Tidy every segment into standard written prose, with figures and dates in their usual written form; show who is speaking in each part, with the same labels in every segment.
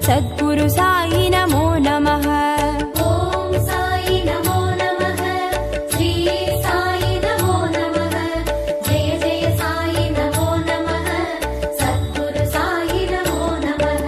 Speaker 1: सद्गुरु साई नमो नमः।
Speaker 2: ओम साई नमो नमः। श्री साई नमो नमः। जय जय साई नमो नमः। सद्गुरु साई नमो नमः।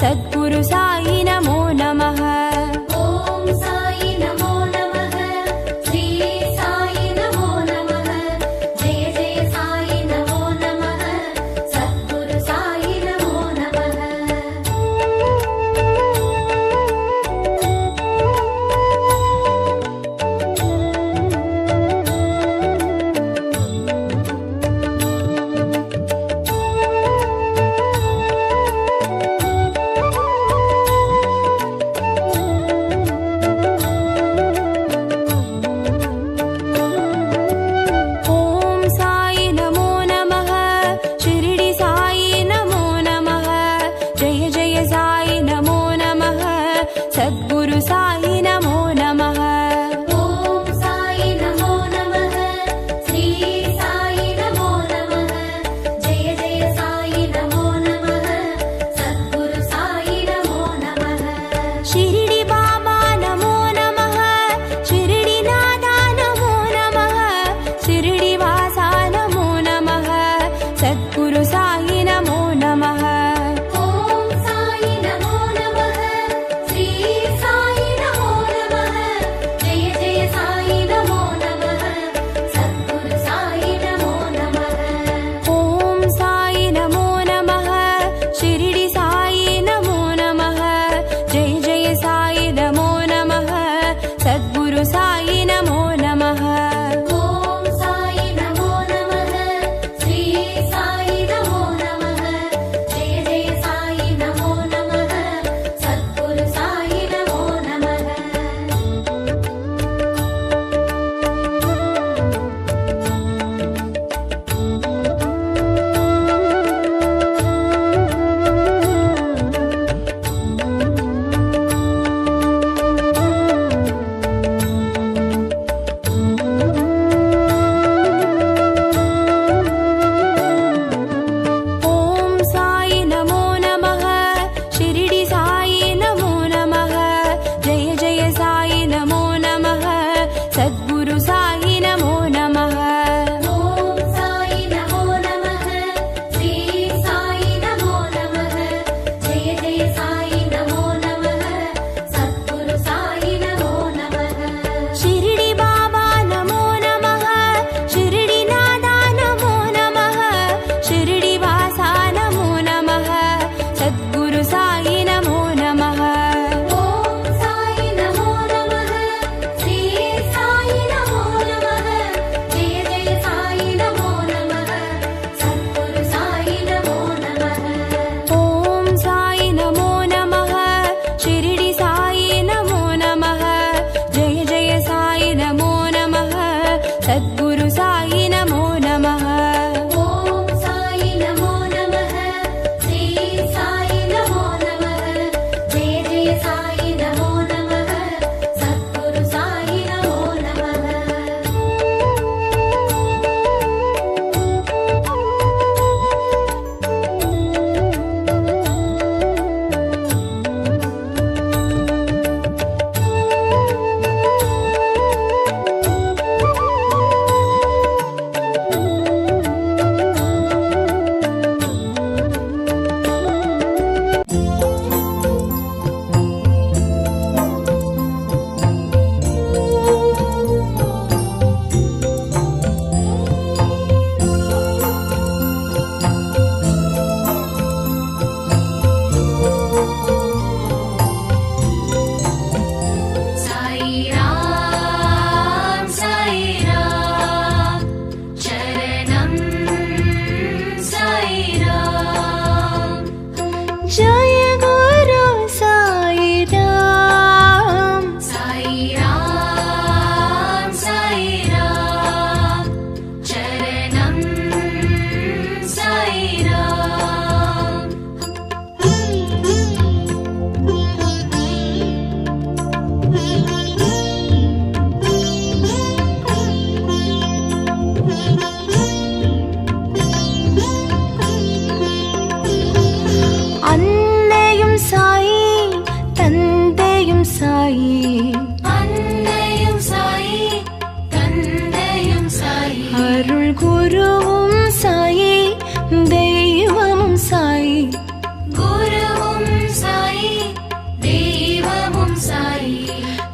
Speaker 1: सद्गुरु साई नमो नमः।
Speaker 2: ॐ साई नमो नमः श्री साई नमो नमः जय जय साई नमो नमः सद्गुरु साई नमो नमः।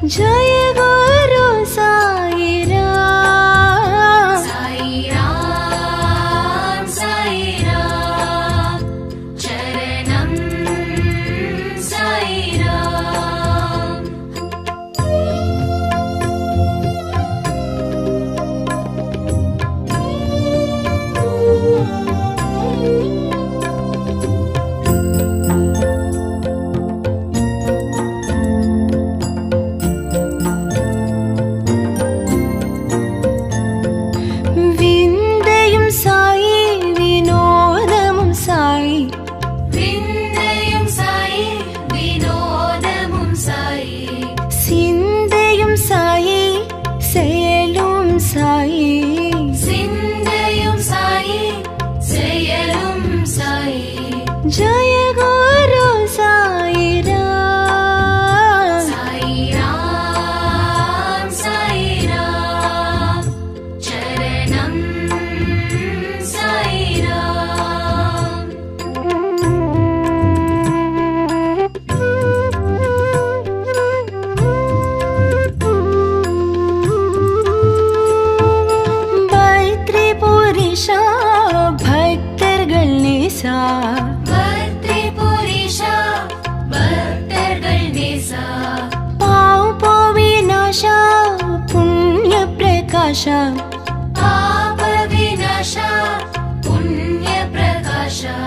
Speaker 1: जय गुरु साई राम।
Speaker 2: साई राम साई राम चरणं साई राम।
Speaker 1: विन्दयं साई विनोदमुं साई।
Speaker 2: विन्दयं साई विनोदमुं साई।
Speaker 1: सिन्दयं साई செயலும் साई।
Speaker 2: सिन्दयं साई செயலும் साई।
Speaker 1: जय गुरु साई राम।
Speaker 2: साई राम साई राम चरणं साई राम। பத்ரிபுரிஷா பக்தர்கள் நேசா। பத்ரிபுரிஷா பக்தர்கள் நேசா।
Speaker 1: பாவ விநாசா புண்ணிய பிரகாஷா।
Speaker 2: பாப விநாசா புண்ணிய பிரகாஷா।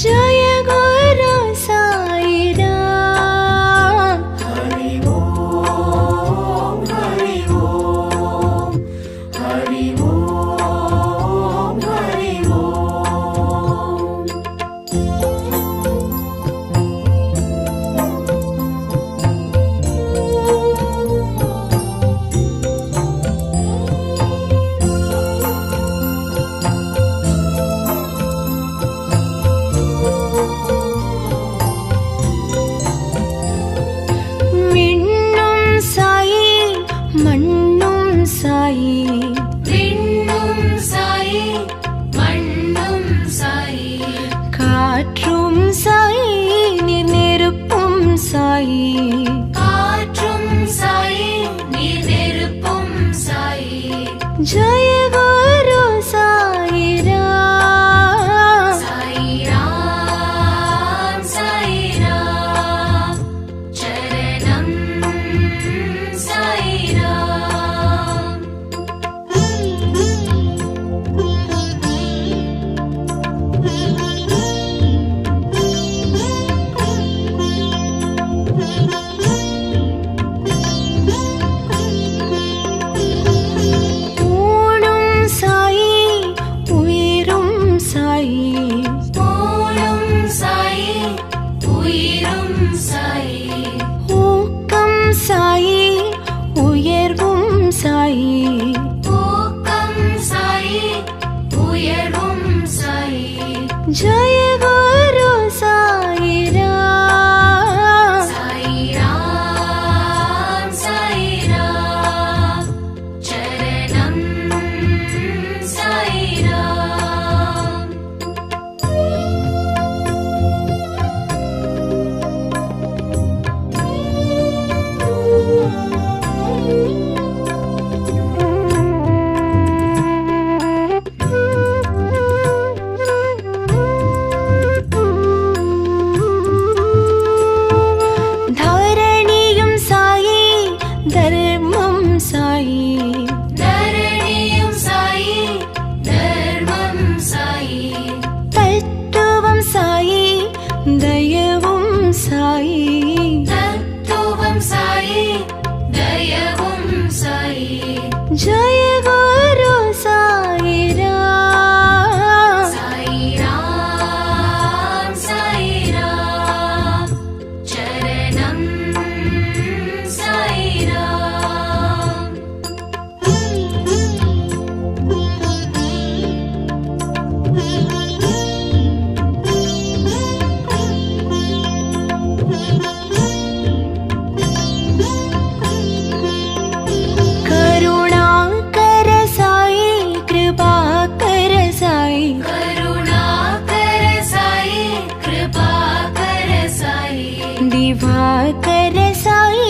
Speaker 1: जय गुरु साई राम।
Speaker 3: हरि ओम हरि ओम हरि ओम हरि ओम।
Speaker 1: விண்ணும் சாயி மண்ணும் சாயி।
Speaker 2: விண்ணும் சாயி மண்ணும் சாயி।
Speaker 1: காற்றும் சாயி நீர் நெருப்பும் சாயி।
Speaker 2: காற்றும் சாயி நீர் நெருப்பும் சாயி।
Speaker 1: जय गुरु साई राम।
Speaker 2: साई राम साई राम चरणं साई राम।
Speaker 1: ஊனும் சாயி உயிரும் சாயி।
Speaker 2: ஊனும் சாயி உயிரும் சாயி।
Speaker 1: ஊக்கம் சாயி உயர்வும் சாயி।
Speaker 2: ஊக்கம் சாயி உயர்வும் சாயி।
Speaker 1: जय गुरु साई राम।
Speaker 2: साई राम साई राम चरणं साई राम।
Speaker 1: धरणिயும் சாயி தர்மம் சாயி।
Speaker 2: தரணியும் சாயி தர்மம் சாயி।
Speaker 1: தத்துவம் சாயி தயவும் சாயி।
Speaker 2: தத்துவம் சாயி தயவும் சாயி।
Speaker 1: जय गुरु साई राम।
Speaker 2: साई राम साई राम चरणं साई राम।
Speaker 1: करुणाकर साई कृपाकर साई।
Speaker 2: करुणाकर साई कृपाकर साई।
Speaker 1: दिवाकर साई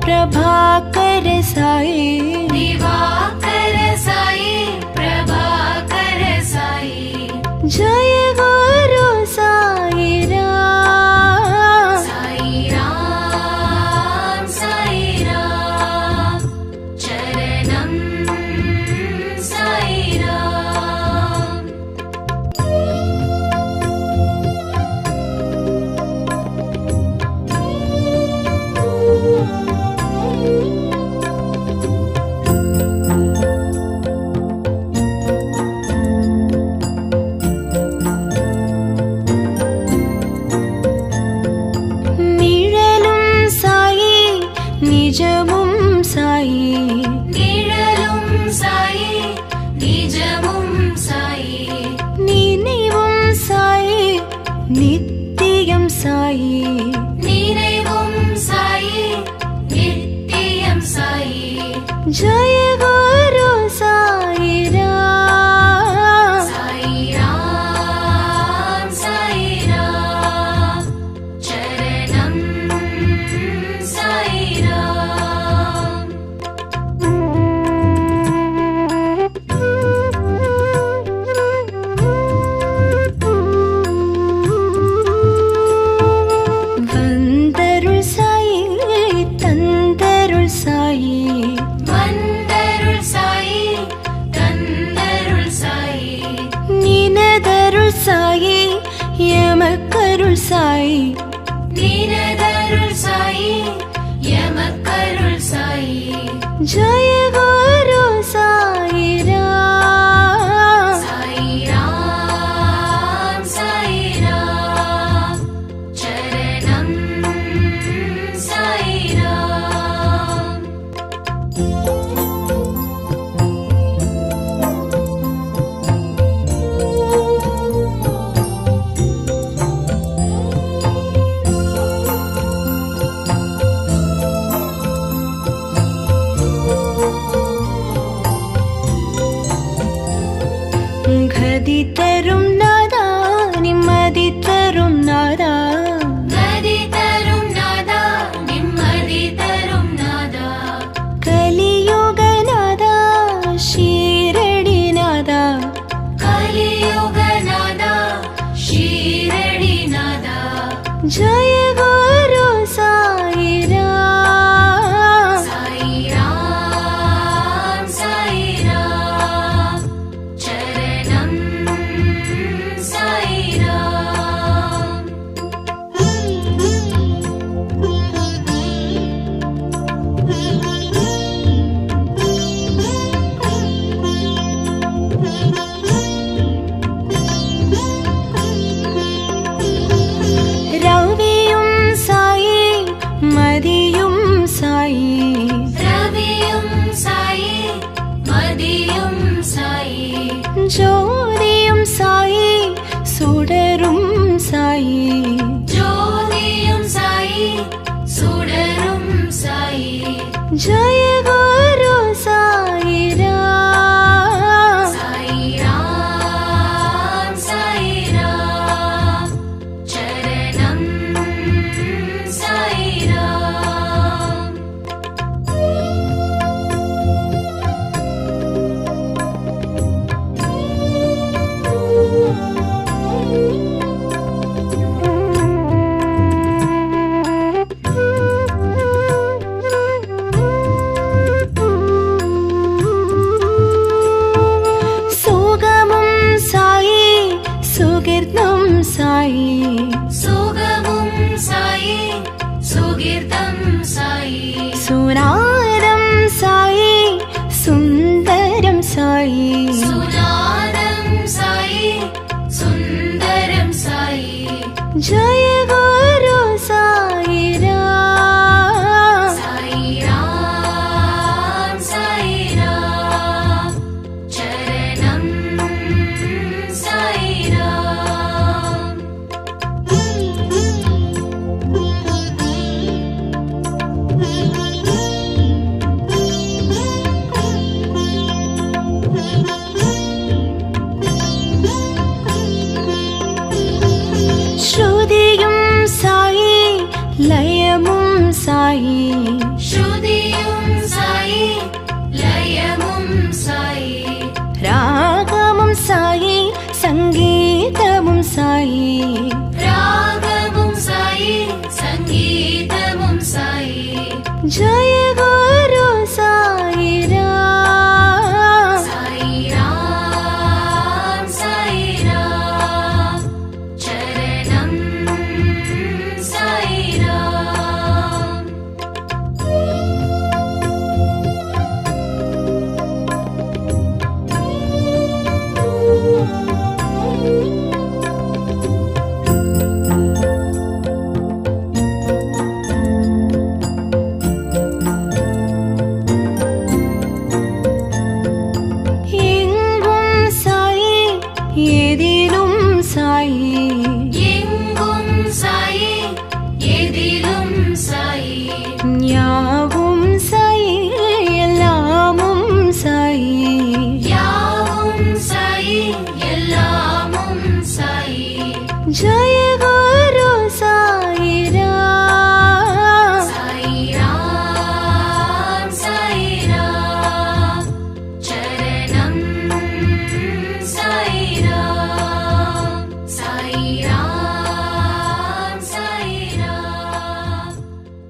Speaker 1: प्रभाकर साई
Speaker 2: दिवाकर साई प्रभाकर साई
Speaker 1: जय गुरु साई राम
Speaker 2: साई राम चरणम साई राम
Speaker 1: நிழலும் சாயி நிஜமும் சாயி
Speaker 2: நிழலும் சாயி நிஜமும் சாயி
Speaker 1: நினைவும் சாயி நித்தியம் சாயி
Speaker 2: நினைவும் சாயி நித்தியம் சாயி
Speaker 1: जय गुरु साई राम
Speaker 2: साई राम चरणम साई राम
Speaker 1: வந்தருள் சாயி தந்தருள் சாயி
Speaker 2: வந்தருள் சாயி தந்தருள் சாயி
Speaker 1: நினதருள் சாயி எமக்கருள் சாயி
Speaker 2: நீனதருள் சாயி எமக்கருள் சாயி
Speaker 1: जय गुरु साई राम
Speaker 2: साई राम चरणम साई राम
Speaker 1: கதி தரும் நாதா நிம்மதி தரும் நாதா
Speaker 2: கதி தரும் நாதா நிம்மதி தரும் நாதா
Speaker 1: கலியுக நாதா ஷீரடி நாதா
Speaker 2: கலியுக நாதா ஷீரடி நாதா
Speaker 1: जय गुरु साई राम
Speaker 2: साई राम चरणम साई राम
Speaker 1: ரவியும் சாயி மதியும் சாயி
Speaker 2: ரவியும் சாயி மதியும் சாயி
Speaker 1: ஜோதியும் சாயி சுடரும் சாயி
Speaker 2: ஜோதியும் சாயி சுடரும் சாயி
Speaker 1: जय गुरु साई राम
Speaker 2: साई राम चरणम साई राम
Speaker 1: சுகமும் சாயி சுகிர்தம் சாயி
Speaker 2: சுகமும் சாயி சுகிர்தம் சாயி
Speaker 1: சுனாதம் சாயி சுந்தரம் சாயி
Speaker 2: சுநாதம் சாயி சுந்தரம் சாயி
Speaker 1: जय गुरु साई राम
Speaker 2: साई राम चरणम साई राम
Speaker 1: जय गुरु साई राम।
Speaker 2: साई राम चरणं साई राम।
Speaker 1: எங்கும் சாயி எதிலும் சாயி,
Speaker 2: எங்கும் சாயி எதிலும் சாயி,
Speaker 1: யாவும் சாயி எல்லாமும் சாயி,
Speaker 2: யாவும் சாயி எல்லாமும் சாயி।
Speaker 1: जय गुरु साई राम।
Speaker 2: साई राम चरणं साई राम। साई राम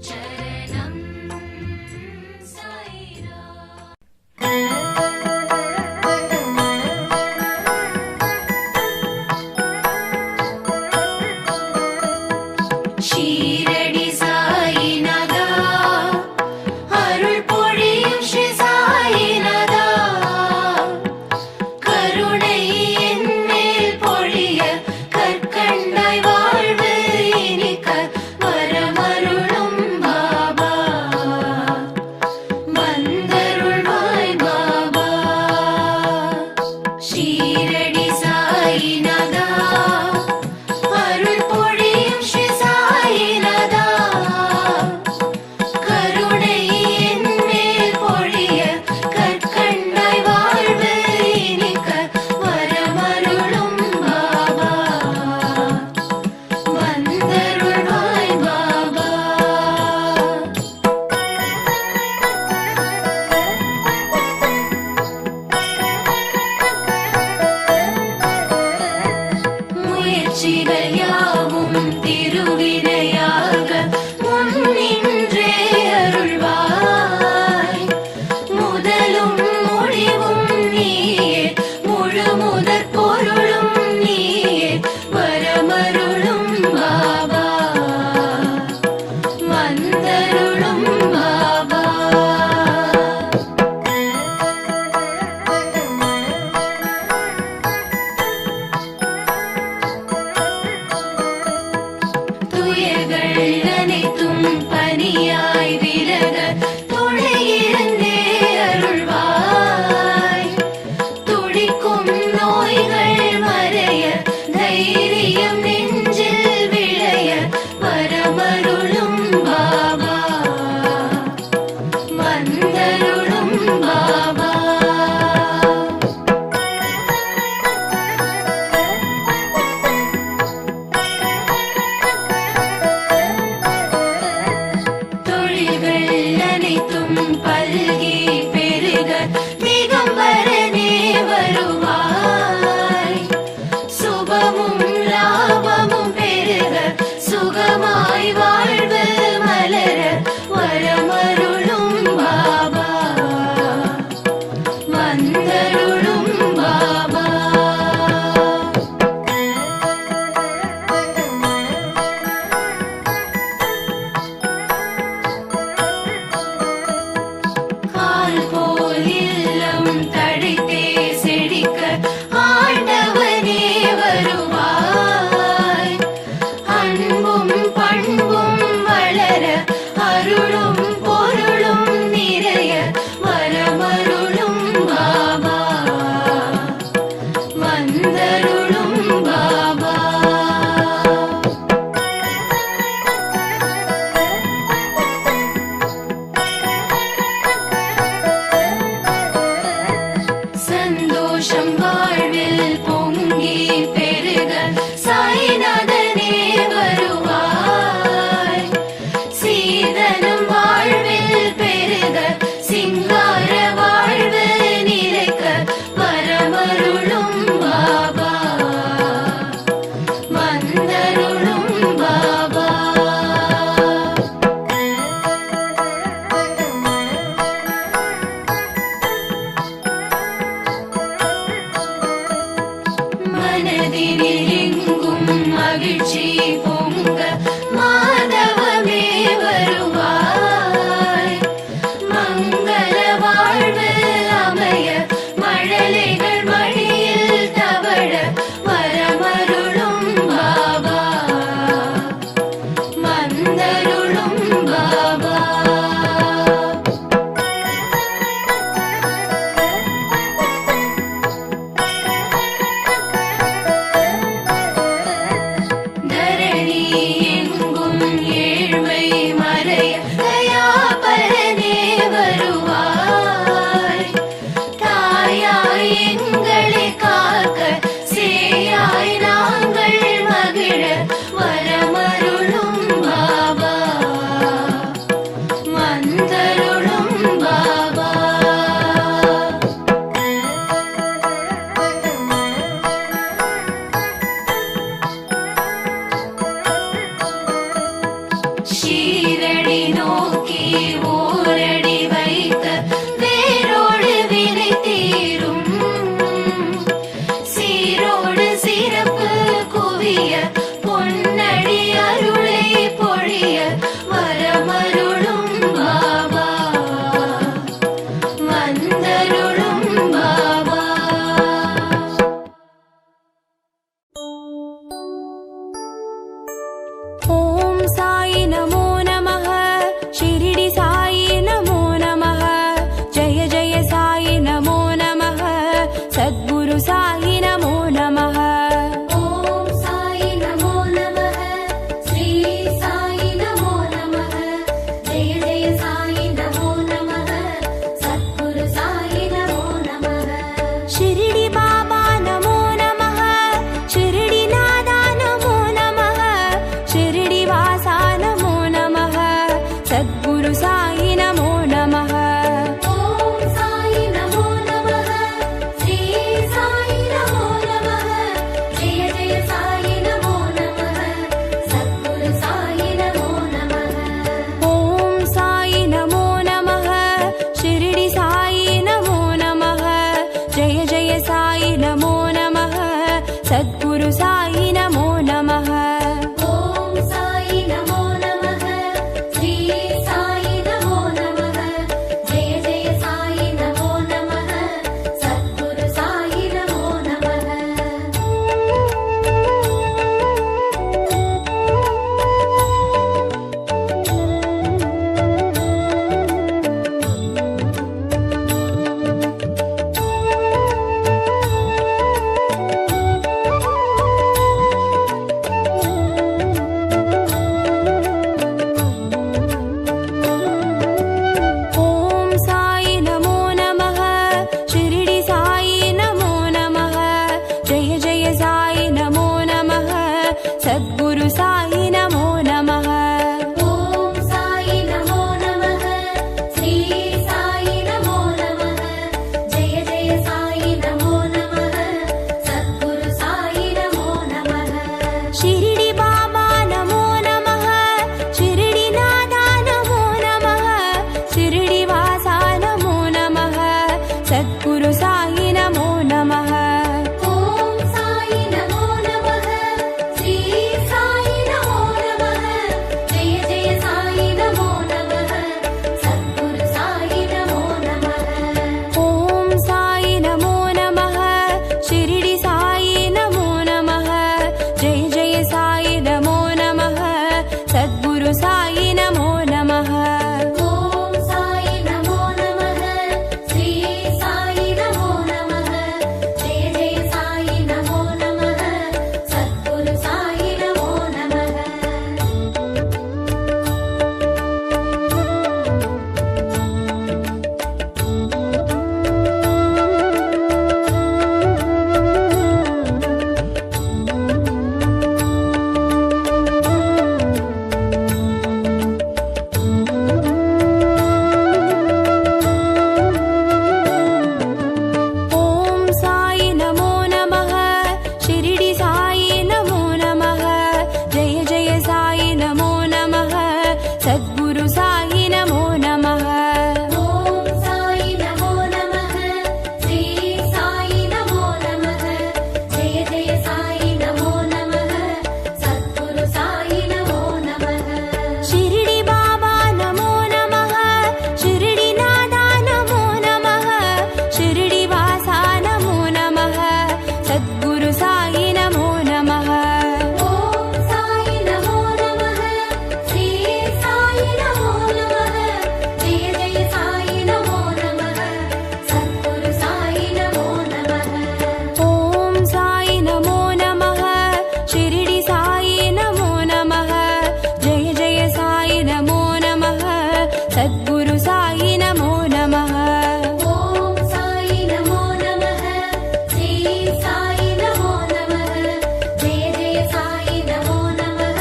Speaker 2: चरणं साई राम। ஷீரடி சாயிநாதா அருள் பொழியும் ஸ்ரீ சாயிநாதா, கருணை என் மேல் பொழிய கற்கண்டாய் வாழ்வு இனிக்க வரமருளும் பாபா, வந்தருள்வாய் பாபா। ஷீரடி சாயிநாதா அருள் பொழியும் ஸ்ரீ சாயிநாதா, கருணை என் மேல் பொழிய கற்கண்டாய் வாழ்வு இனிக்க வரமருளும் பாபா, வந்தருள்வாய் பாபா। முயற்சிகள் யாவும் திருவினையாக முன்னின்றே அருள்வாய், முதலும் முடிவும் நீயே முழு முதற் பொருளும் நீயே வரமருளும் பாபா, வந்தருளும் பாபா। துயர்கள் அனைத்தும் பனியாய் விலக துணையிருந்தே அருள்வாய், துடிக்கும் நோய்கள் மறைய தைரியம் நெஞ்சில் விளைய வரமருளும் பாபா, ஷீரடி நோக்கி ஓரடி வைத்த வேரோடு வினை தீரும். சீரோடு சிறப்பு குவிய பொன்னடி அருளை பொழிய வரமருளும் பாபா வந்தருளும் பாபா.
Speaker 1: ஓம் சாயி நமோ நமः ஷிரடி சாயி நமோ நமः ஜெய ஜெய சாயி நமோ நமः சத்குரு சாயி நமோ நமः.
Speaker 2: ஓம் சாயி நமோ நமः ஸ்ரீ சாயி நமோ நமः ஜெய ஜெய சாயி நமோ நமः சத்குரு சாயி நமோ நமः.
Speaker 1: ஷிரடி பாபா நமோ நமः ஷிரடி நாதா நமோ நமः ஷிரடி வாசா நமோ நமः சத்குரு சாயி நமோ நமः.
Speaker 2: ஓம் சாயி நமோ நமः ஸ்ரீ சாயி நமோ நமः ஜெய ஜெய சாயி நமோ நமः சத்குரு சாயி நமோ நமः.
Speaker 1: ஓம் சாயி நமோ நமः ஷிரடி சாயி நமோ நமः ஜெய ஜெய சாயி நமோ நமः சத்குரு சாயி நமோ நமः.
Speaker 2: ஓம் சாயி நமோ நமः ஸ்ரீ சாயி நமோ நமः ஜெய ஜெய சாயி நமோ நமः சத்குரு சாயி நமோ நமः.
Speaker 1: ஓம் சாயி நமோ நமः ஷிரடி சாயி நமோ நமः ஜெய ஜெய சாயி நமோ நமः சத்குரு சாயி நமோ நமः.
Speaker 2: ஓம் சாயி நமோ நமः ஸ்ரீ சாயி நமோ நமः ஜெய ஜெய சாயி நமோ நமः சத்குரு சாயி நமோ நமः.
Speaker 1: ஷிரடி பாபா நமோ நமः ஷிரடி நாதா நமோ நமः ஷிரடி வாசா நமோ நமः சத்குரு சாயி நமோ நமः.
Speaker 2: ஓம் சாயி நமோ நமः ஸ்ரீ சாயி நமோ நமः ஜெய ஜெய சாயி நமோ நமः சத்குரு சாயி நமோ நமः.
Speaker 1: ஓம் சாயி நமோ நமः ஷிரடி சாயி நமோ நமः ஜெய ஜெய சாயி நமோ நமः சத்குரு சாயி நமோ நமः.
Speaker 2: ஓம் சாயி நமோ நமः ஸ்ரீ சாயி நமோ நமः ஜெய ஜெய சாயி நமோ நமः சத்குரு சாயி நமோ நமः.
Speaker 1: ஓம் சாயி நமோ நமः ஷிரடி சாயி நமோ நமः ஜெய ஜெய சாயி நமோ நமः சத்குரு சாயி நமோ நமः.
Speaker 2: ஓம் சாயி நமோ நமः ஸ்ரீ சாயி நமோ நமः ஜெய ஜெய சாயி நமோ நமः சத்குரு சாயி நமோ நமः.
Speaker 1: ஷிரடி பாபா நமோ நமः ஷிரடி நாதா நமோ நமः ஷிரடி வாசா நமோ நமः சத்குரு சாயி நமோ நமः.
Speaker 2: ஓம் சாயி நமோ நமः ஸ்ரீ சாயி நமோ நமः ஜெய ஜெய சாயி நமோ நமः சத்குரு சாயி நமோ நமः.
Speaker 1: ஓம் சாயி நமோ நமः ஷிரடி சாயி நமோ நமः ஜெய ஜெய சாயி நமோ நமः சத்குரு சாயி நமோ நமः.
Speaker 2: ஓம் சாயி நமோ நமः ஸ்ரீ சாயி நமோ நமः ஜெய ஜெய சாயி நமோ நமः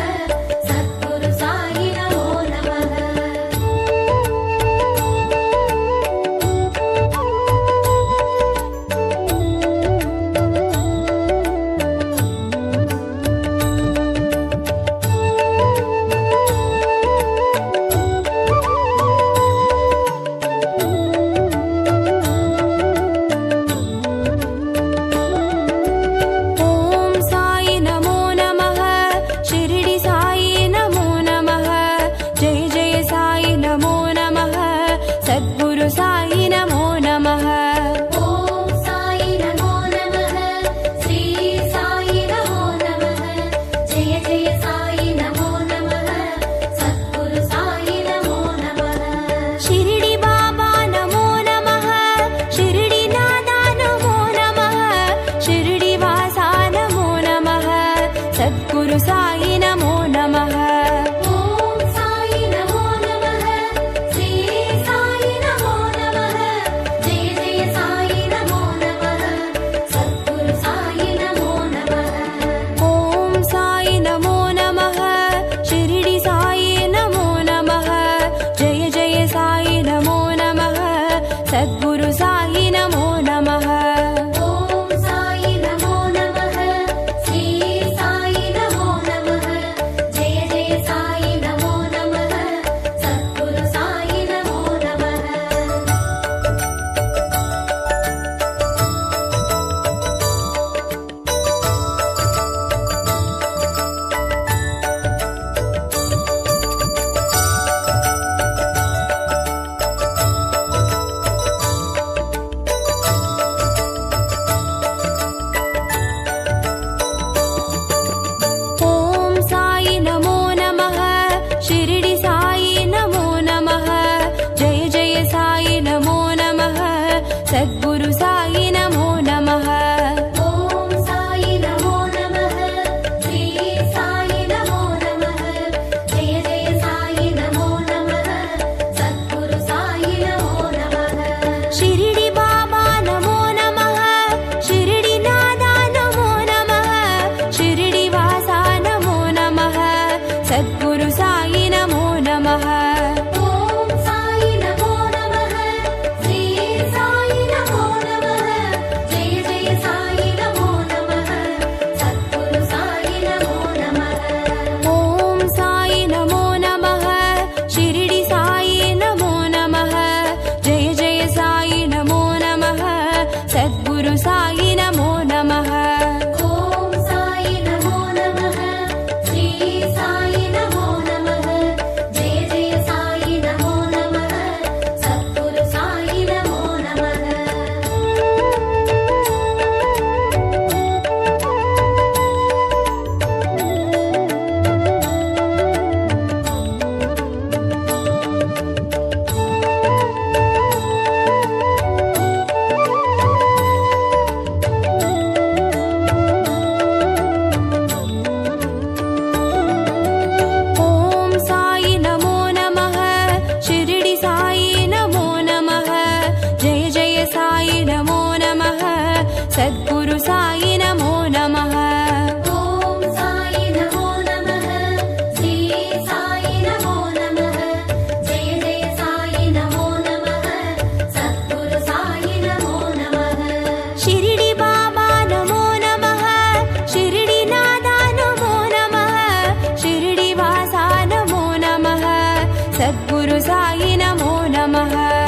Speaker 2: சத்குரு சாயி நமோ நமः.
Speaker 1: सद्गुरु साई नमो नमः।